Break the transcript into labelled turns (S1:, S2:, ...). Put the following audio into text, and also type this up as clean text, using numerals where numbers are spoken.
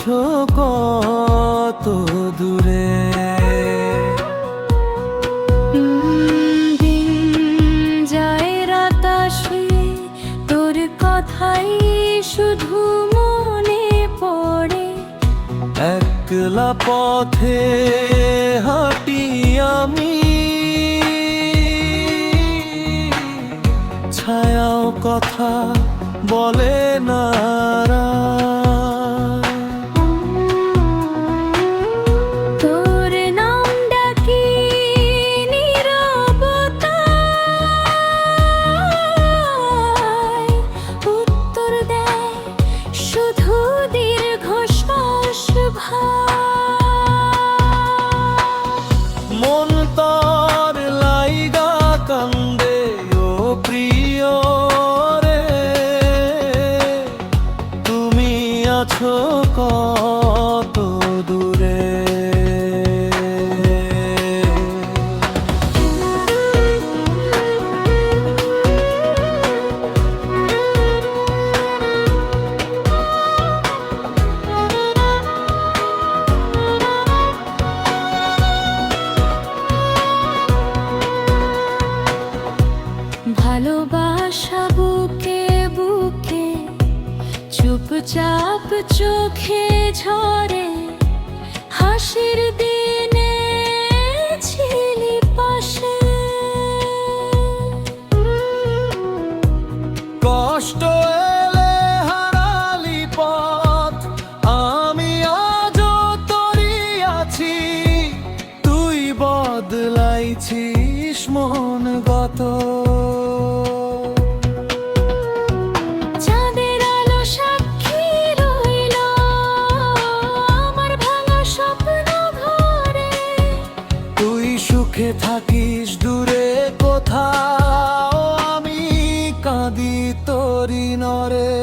S1: আছো কত দূরে।
S2: দিন যায় রাত আসে, তোর কথাই শুধু মনে পড়ে।
S1: একলা পথে হাঁটি আমি, ছায়াও কথা বলে না রা।
S2: তোর নাম ডাকি নীরবতায়, উত্তর দেয় শুধু দীর্ঘশ্বাস ভার।
S1: মন তোর লাইগা কান্দে ও প্রিয় রে, তুমি আছো কত দূরে।
S2: ভালোবাসা বুকে বুকে চুপচাপ চোখে ঝরে, হাসির দিনে ছিলি পাশে।
S1: কষ্ট এলে হারালি পথ, আমি আজও তোরই আছি। তুই বদলাইছিস মন গত।
S2: চাঁদের আলো সাক্ষী রইল আমার ভাঙা স্বপ্ন ঘরে।
S1: তুই সুখে থাকিস দূরে কোথাও, আমি কাঁদি তোরি নরে।